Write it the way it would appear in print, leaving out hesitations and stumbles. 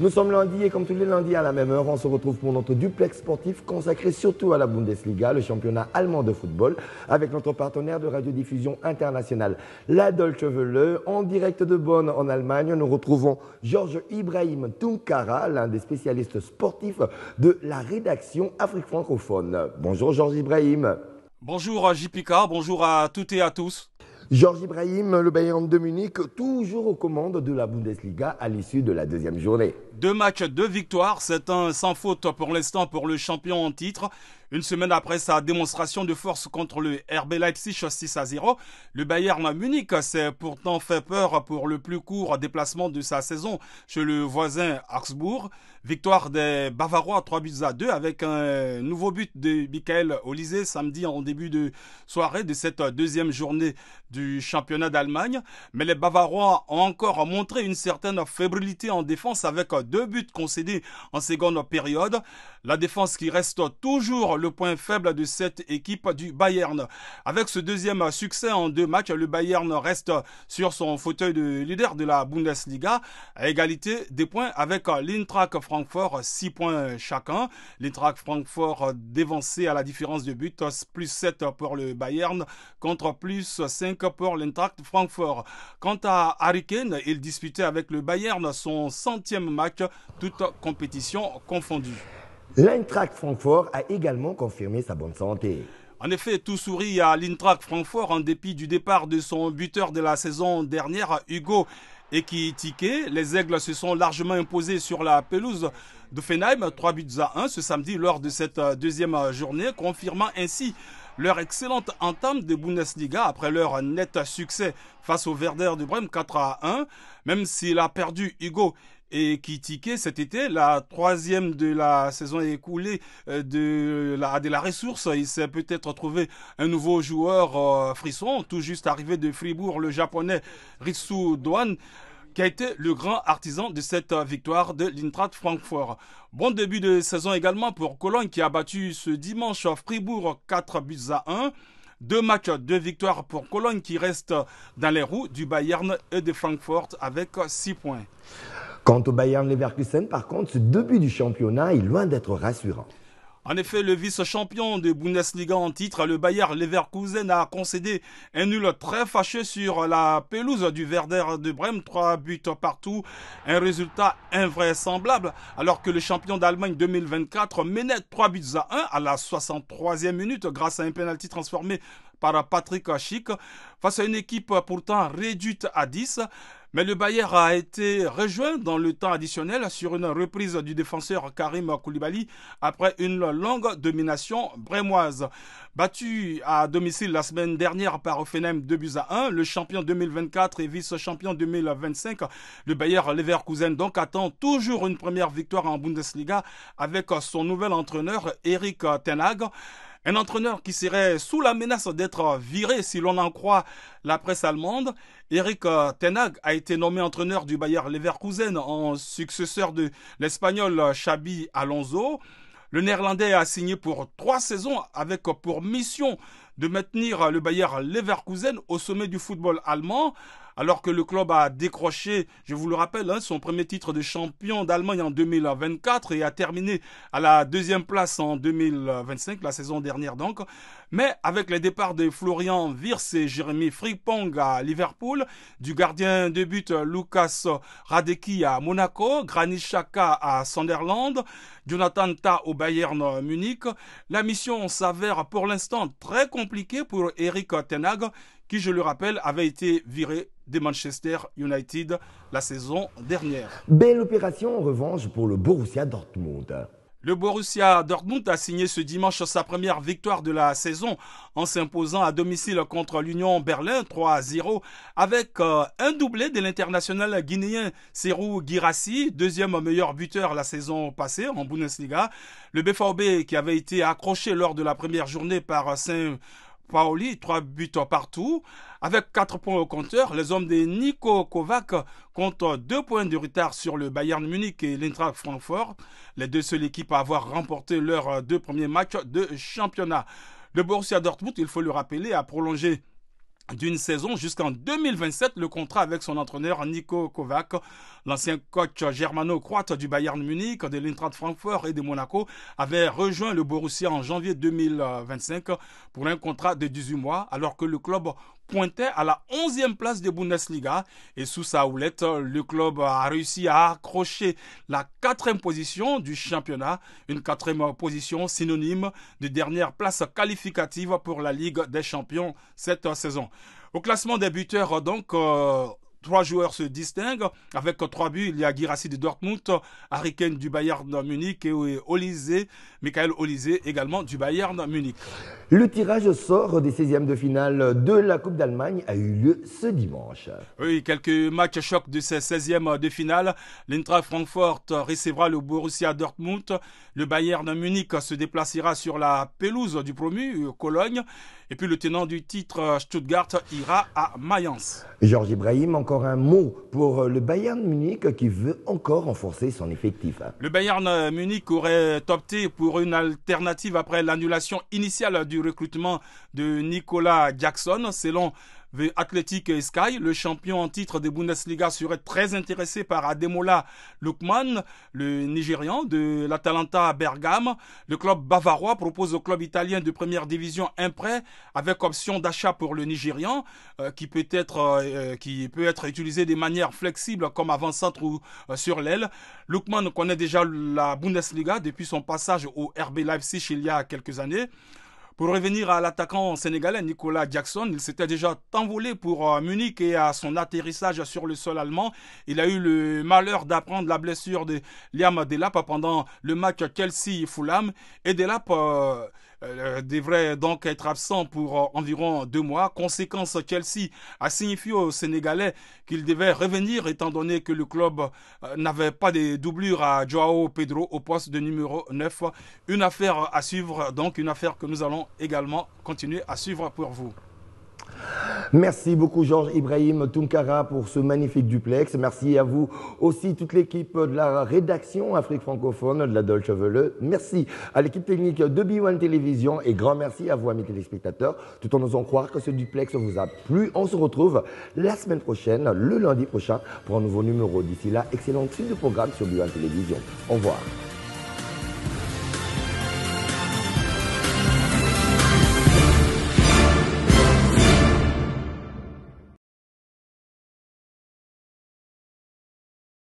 Nous sommes lundi et comme tous les lundis à la même heure, on se retrouve pour notre duplex sportif consacré surtout à la Bundesliga, le championnat allemand de football, avec notre partenaire de radiodiffusion internationale, la Deutsche Welle. En direct de Bonn en Allemagne, nous retrouvons Georges Ibrahim Tunkara, l'un des spécialistes sportifs de la rédaction Afrique francophone. Bonjour Georges Ibrahim. Bonjour JPK, bonjour à toutes et à tous. Georges Ibrahim, le Bayern de Munich, toujours aux commandes de la Bundesliga à l'issue de la deuxième journée. 2 matchs, 2 victoires, c'est un sans faute pour l'instant pour le champion en titre. Une semaine après sa démonstration de force contre le RB Leipzig 6-0, le Bayern Munich s'est pourtant fait peur pour le plus court déplacement de sa saison chez le voisin Augsbourg. Victoire des Bavarois 3-2 avec un nouveau but de Michael Olise samedi en début de soirée de cette deuxième journée du championnat d'Allemagne. Mais les Bavarois ont encore montré une certaine fébrilité en défense avec 2 buts concédés en seconde période. La défense qui reste toujours le point faible de cette équipe du Bayern. Avec ce deuxième succès en 2 matchs, le Bayern reste sur son fauteuil de leader de la Bundesliga à égalité des points avec l'Eintracht Francfort, 6 points chacun. L'Eintracht Francfort dévancé à la différence de but, plus 7 pour le Bayern contre plus 5 pour l'Eintracht Francfort. Quant à Harry Kane, il disputait avec le Bayern son 100e match, toute compétition confondue. L'Eintracht Francfort a également confirmé sa bonne santé. En effet, tout sourit à l'Eintracht Francfort en dépit du départ de son buteur de la saison dernière, Hugo Ekitike. Les Aigles se sont largement imposés sur la pelouse d'Offenheim, 3-1 ce samedi lors de cette deuxième journée, confirmant ainsi leur excellente entame de Bundesliga après leur net succès face au Werder de Brême 4-1. Même s'il a perdu Hugo Ekitike cet été, la 3e de la saison écoulée de la ressource. Il s'est peut-être trouvé un nouveau joueur frisson, tout juste arrivé de Fribourg, le japonais Ritsu Doan, qui a été le grand artisan de cette victoire de l'Eintracht Francfort. Bon début de saison également pour Cologne qui a battu ce dimanche Fribourg 4-1. 2 matchs, 2 victoires pour Cologne qui reste dans les roues du Bayern et de Francfort avec 6 points. Quant au Bayern Leverkusen, par contre, ce début du championnat est loin d'être rassurant. En effet, le vice-champion de Bundesliga en titre, le Bayer Leverkusen, a concédé un nul très fâcheux sur la pelouse du Werder de Brême, 3 buts partout, un résultat invraisemblable, alors que le champion d'Allemagne 2024 menait 3-1 à la 63e minute grâce à un penalty transformé par Patrick Schick face à une équipe pourtant réduite à 10. Mais le Bayer a été rejoint dans le temps additionnel sur une reprise du défenseur Karim Koulibaly après une longue domination brémoise. Battu à domicile la semaine dernière par Offenheim 2-1, le champion 2024 et vice-champion 2025, le Bayer Leverkusen donc attend toujours une première victoire en Bundesliga avec son nouvel entraîneur Erik ten Hag. Un entraîneur qui serait sous la menace d'être viré si l'on en croit la presse allemande. Erik ten Hag a été nommé entraîneur du Bayer Leverkusen en successeur de l'Espagnol Xabi Alonso. Le Néerlandais a signé pour 3 saisons avec pour mission de maintenir le Bayer Leverkusen au sommet du football allemand, alors que le club a décroché, je vous le rappelle, son premier titre de champion d'Allemagne en 2024 et a terminé à la 2e place en 2025, la saison dernière donc. Mais avec les départs de Florian Wirtz et Jérémy Frimpong à Liverpool, du gardien de but Lukas Radecki à Monaco, Granit Xhaka à Sunderland, Jonathan Tah au Bayern Munich, la mission s'avère pour l'instant très compliquée pour Erik ten Hag, qui, je le rappelle, avait été viré de Manchester United la saison dernière. Belle opération en revanche pour le Borussia Dortmund. Le Borussia Dortmund a signé ce dimanche sa première victoire de la saison en s'imposant à domicile contre l'Union Berlin 3-0 avec un doublé de l'international guinéen Serhou Guirassy, 2e meilleur buteur la saison passée en Bundesliga. Le BVB qui avait été accroché lors de la première journée par Saint-Pauli, 3 buts partout. Avec 4 points au compteur, les hommes de Niko Kovac comptent 2 points de retard sur le Bayern Munich et l'Eintracht Francfort, les deux seules équipes à avoir remporté leurs 2 premiers matchs de championnat. Le Borussia Dortmund, il faut le rappeler, a prolongé d'une saison jusqu'en 2027. Le contrat avec son entraîneur Niko Kovac, l'ancien coach germano-croate du Bayern Munich, de l'Eintracht Francfort et de Monaco, avait rejoint le Borussia en janvier 2025 pour un contrat de 18 mois, alors que le club pointait à la 11e place de Bundesliga. Et sous sa houlette, le club a réussi à accrocher la 4e position du championnat, une 4e position synonyme de dernière place qualificative pour la Ligue des Champions cette saison. Au classement des buteurs, donc, 3 joueurs se distinguent. Avec 3 buts, il y a Guirassy de Dortmund, Harry Kane du Bayern Munich et Michael Olise également du Bayern Munich. Le tirage sort des 16e de finale de la Coupe d'Allemagne a eu lieu ce dimanche. Oui, quelques matchs chocs de ces 16e de finale. L'Eintracht Francfort recevra le Borussia Dortmund. Le Bayern Munich se déplacera sur la pelouse du promu, Cologne. Et puis le tenant du titre, Stuttgart, ira à Mayence. Georges Ibrahim, encore un mot pour le Bayern Munich qui veut encore renforcer son effectif. Le Bayern Munich aurait opté pour une alternative après l'annulation initiale du recrutement de Nicolas Jackson. Selon The Athletic Sky, le champion en titre de Bundesliga serait très intéressé par Ademola Lookman, le Nigérian de l'Atalanta Bergame. Le club bavarois propose au club italien de première division un prêt avec option d'achat pour le Nigérian qui peut être utilisé de manière flexible comme avant-centre ou sur l'aile. Lookman connaît déjà la Bundesliga depuis son passage au RB Leipzig il y a quelques années. Pour revenir à l'attaquant sénégalais Nicolas Jackson, il s'était déjà envolé pour Munich et à son atterrissage sur le sol allemand, il a eu le malheur d'apprendre la blessure de Liam Delap pendant le match Chelsea-Fulham et Delap devrait donc être absent pour environ 2 mois. Conséquence, Chelsea a signifié aux Sénégalais qu'il devait revenir étant donné que le club n'avait pas de doublure à Joao Pedro au poste de numéro 9. Une affaire à suivre, donc une affaire que nous allons également continuer à suivre pour vous. Merci beaucoup Georges Ibrahim Tunkara pour ce magnifique duplex. Merci à vous aussi, toute l'équipe de la rédaction Afrique francophone de la Deutsche Welle. Merci à l'équipe technique de B1 Télévision et grand merci à vous, amis téléspectateurs, tout en osant croire que ce duplex vous a plu. On se retrouve la semaine prochaine, le lundi prochain, pour un nouveau numéro. D'ici là, excellente suite de programme sur B1 Télévision. Au revoir.